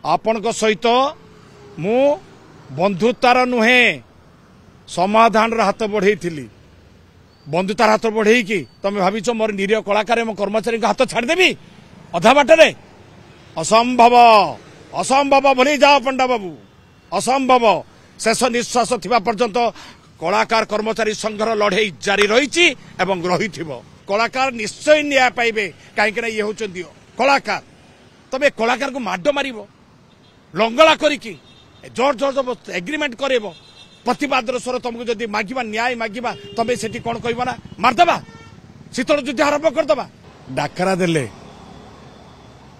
आपण सहित मु बंधुतार नुहे समाधान हाथ बढ़े बंधुतार हाथ बढ़े कि तुम भाविच मोर निरीह कलाकार मो कर्मचारी हाथ छाड़देवी अधा बाटर असंभव असंभव भूली जाओ पंडा बाबू असंभव शेष निश्वास थिबा पर्यंत कलाकार कर्मचारी संघर लड़े जारी रही कलाकार निश्चय न्याय पाइबे कहीं ये होचंदी कलाकार तबे कलाकार को माड मार लंगला करिकी जोर जोर एग्रीमेंट करेब प्रतिवाद स्वर तुमको जदि मागिबा न्याय मागिबा तबे सेठी कोन कहबा ना मारदबा शीतल युद्ध आरंभ करदबा डाकरा देले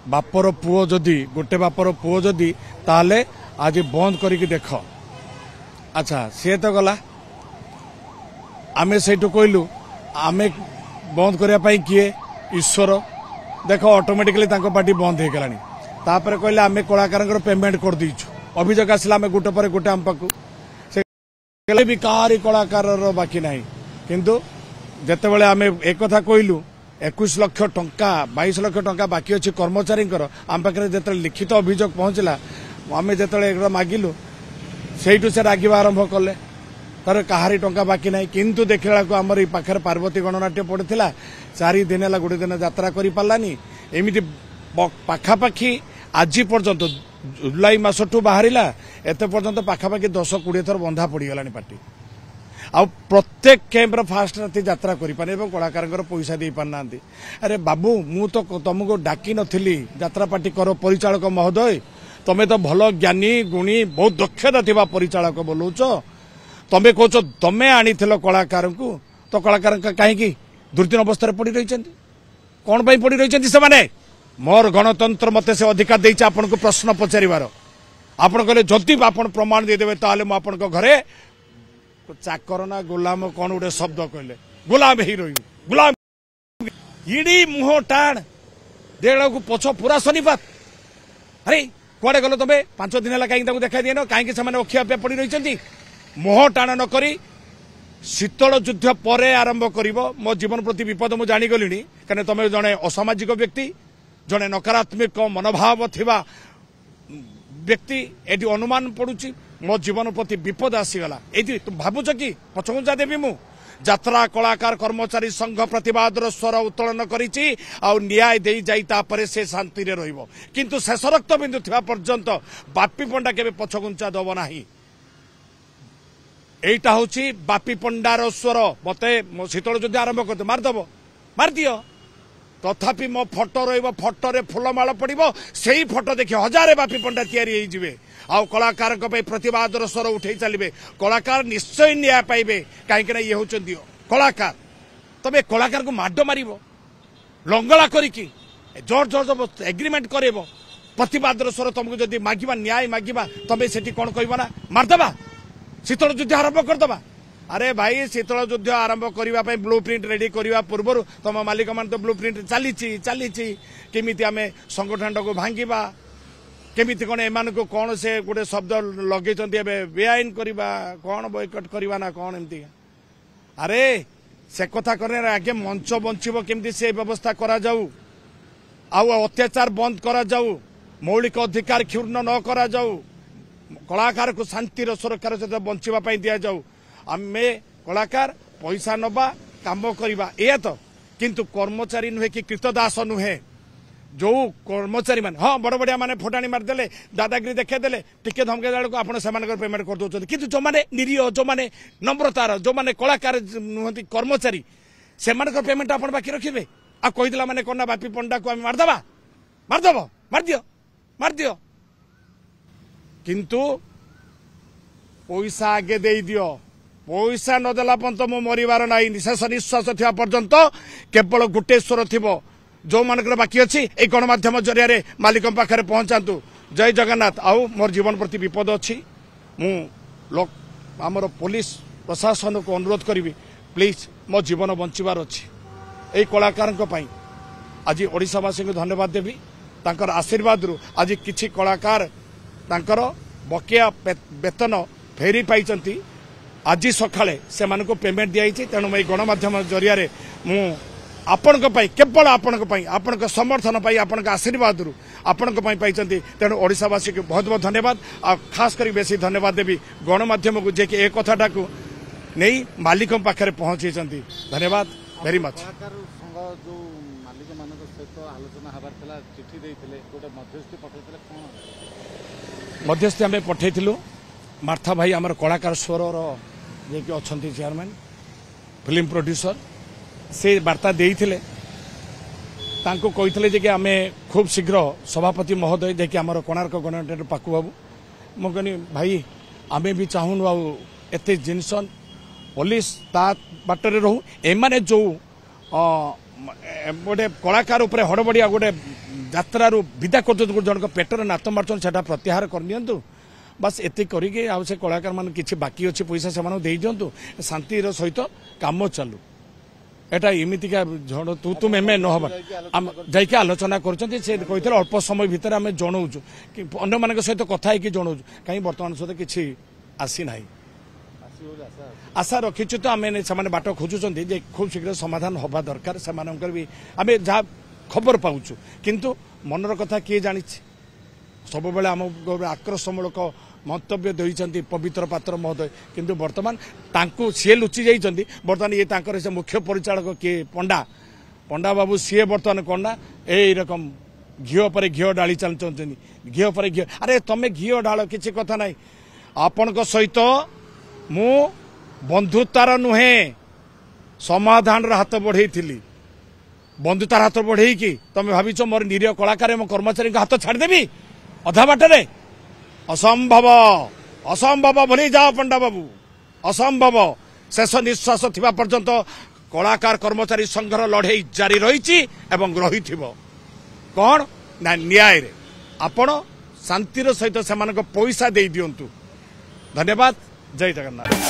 बापर पुओ जदि गोटे बापर पुओ जदि ताले आज बंद करिकी देख अच्छा सी तो गला आमे सेठु कहलु आमे बंद करने किए ईश्वर देख ऑटोमेटिकली पार्टी बंद हो गलानी तापर कहले आमे कलाकार पेमेंट कर दीचु अभियोग आसला आमे गोटे पर गोटे आम पाकु से भी कहारी कलाकार बाकी नहीं किंतु जेतेबेले आमे एक कथा कहलु 21 लाख टंका 22 लाख टंका बाकी अच्छी कर्मचारी आम पाखे जो लिखित अभियोग पहुंचला आमे जो मागिलु से से रागिबा आरंभ कले तार कहारी टंका बाकी नहीं किंतु देखला को हमर पाखर पार्वती गणनाट्य पड़ता 4 दिन है गोटे दिन यात्रा कर पारानी एमती पाखापाखि आज पर्यंत जुलाई मसठू बाहरिला एत पर्यंत पाखापाखि 10-20 थर बंधा पड़गला पार्टी आ प्रत्येक कैंप्र फास्ट राति यात्रा करें कलाकार पैसा दे पारना अरे बाबू मु तो तुमको डाकी नी यात्रा पार्टी कर परिचालक महोदय तमें तो भल ज्ञानी गुणी बहुत दक्षता थी परिचालक बोलौच तमें कौच तमें आनी कलाकार को तो कलाकार कहीं दुर्दिन अवस्था पड़ रही कौन पड़ रही से मोर गणतंत्र मत से अधिकार देती आपन को प्रश्न पचार आपन कहले जदि आपन प्रमाण देदेवे ताले मु आपन घरे चाकर ना गुलाम कौन गोटे शब्द कहले गुलाम ही रही गुलाम इडी मुह टाण देड़ को पछ पूरा शनिपात अरे कुआडे गल तबे 5 दिन है कहीं देखा दिए न कहीं से अखिया पे पड़ रही मुह टाण न करी शीतल युद्ध पर आरंभ कर मो जीवन प्रति विपद मुझे जागली कहीं तुम जड़े असामाजिक व्यक्ति जड़े नकारात्मक मनोभाव थिबा व्यक्ति एटी अनुमान पड़ुची मो जीवन प्रति विपद आसीगला ये तुम भावुच कि पछघुंचा देवी मु यात्रा कलाकार कर्मचारी संघ प्रतिवाद स्वर उत्तोलन करिछि आ न्याय दे जाई तापरे से शांति रे रहिबो किंतु शेष रक्त बिंदु थिबा पर्यंत बापी पंडा केबे पछघुंचा दबो नाही एटा होची बापी पंडार स्वर मते शीतल युद्ध आरंभ करते मारदबो मार दियो तथापि मो फोटो रहिबो फोटो रे फूलमाल पड़िबो सेही फोटो देखि हजारे बापी पंडा तैयारी होई जिवे आ कलाकार प्रतिवाद स्वर उठे चलिए कलाकार निश्चय न्याय पाइबे कहीं ये होचंदी कलाकार तबे कलाकार को माड मार लंगला करिकी जोर जोर एग्रीमेंट करेब प्रतिवाद स्वर तुमको जदि मागिबा न्याय मागिबा तबे सेठी कोन कहबा ना मारदबा शीतल युद्ध आरंभ करदबा अरे भाई शीतल युद्ध आरंभ करने ब्लू प्रिंट रेडी करने पूर्व तुम मालिक मान तो ब्लू प्रिंट चली केमिति आमे संगठन को भांगिबा केमिति कौन एमान को कौन से गोटे शब्द लगे बेआईन करवा कौन बॉयकट करवा ना कौन एमती अरे से कथा करने आगे मंच बंचब केमती से व्यवस्था करा जाऊ अत्याचार बंद करा जाऊ मौलिक अधिकार क्षुण्ण न करा जाऊ कलाकार को शांतिर सुरक्षार सहित बंचापी दि जाऊ आमे कलाकार पैसा नबा काम करवा ए तो किंतु कर्मचारी नुहे कि कृतदास नुहे जो कर्मचारी मान हाँ बड़ बड़िया माने फटाणी मारदेले दादागिरी देखेदेले टिके धमके देला आप पेमेंट कर दौरान किंतु जो माने निरीह जो माने नम्रतार जो माने कलाकार नुहति कर्मचारी से पेमेंट आप बाकी रखिए आ कहीदेला माने कौन बापी पंडा को आम मारदबा मारदब मार दियो किंतु पैसा आगे दे दियो पैसा नदेला पर्यंत मो मरिबार नाई शेष निश्वास थिबा पर्यंत केवल गोटे स्वर थिबो जो मानकर बाकी अच्छी ये गणमाध्यम जरिया मालिक पाखे पहुंचातु जय जगन्नाथ आउ मोर जीवन प्रति विपद अच्छी आमर पुलिस प्रशासन को अनुरोध करी प्लीज मो जीवन बंचार अच्छी यही कलाकार आज ओडिशावासी को धन्यवाद देवी तांकर आशीर्वाद रु आज किछि कलाकार तांकर बकिया वेतन फेरी पाई आज सकाळे से पेमेंट दिखाई तेणु मैं गणमाध्यम जरिया मु आपण केवल आपण समर्थन आपण आशीर्वाद आपण तेणु ओडिशावासी को बहुत बहुत धन्यवाद आ खास कर बेसी धन्यवाद देवी गणमाध्यम को जे कि एक कथाटा को नहीं मालिक पाखे पहुंची धन्यवाद वेरी मच। मध्यस्थी आम पठेलु मार्था भाई आमर कलाकार स्वर जे कि अच्छा चेयरमैन फिल्म प्रोड्यूसर से वार्ता देते कहते कि आम खूब शीघ्र सभापति महोदय जे कि आमर कोणार्क गणतंत्र पाकु बाबू मुझे भाई आम भी चाहूनु आते जिनस पुलिस ता बाटर रहू एमाने जो गोटे कलाकार उपरे हड़बड़िया गोटे यात्रार विदा कर जन पेटर नात मार्चन से प्रत्याहार करनी बस एति करिके आ से कलाकार मान किछि बाकी अच्छे पैसा से दे दिंतु शांति सहित काम चालू एटा इमितिका झड़ तू तुम एम नहबा जाइए आलोचना करते अल्प समय भितर आम जनाऊँ कि अन्य मान सहित कथा जनाऊँ कहीं बर्तमान सहित किसी आसी ना आशा रखीचु तो आम से बाट खोजुंट खूब शीघ्र समाधान हवा दरकार से भी आम जहाँ खबर पाचु किंतु मनर कथा किए जानी सब बेले आम आक्रोशमूलक मंतव्य देते पवित्र पात्र महोदय किंतु बर्तमान सी लुचि जाइए बर्तमान ये से मुख्य परिचालक किए पंडा पंडा बाबू सी बर्तमान कौन ना यही रकम घीओ पर घीओ डाली चलते घीओ पर घीओ अरे तुम घीओ डाल किसी कथा ना आपण सहित मु बंधुतार नुहे समाधान हाथ बढ़ई बंधुतार हाथ बढ़ई कि तुम भाविच मोर निरीह कलाकार मो कर्मचारी हाथ छाड़देवी अधा बाटे असंभव असंभव भूली जाओ पंडा बाबू असंभव शेष निश्वास थिबा पर्यंत कलाकार कर्मचारी संघर लड़ाई जारी रही कौन ना न्याय रे आपण शांतिर सहित से पैसा दे दिंतु। धन्यवाद। जय जगन्नाथ।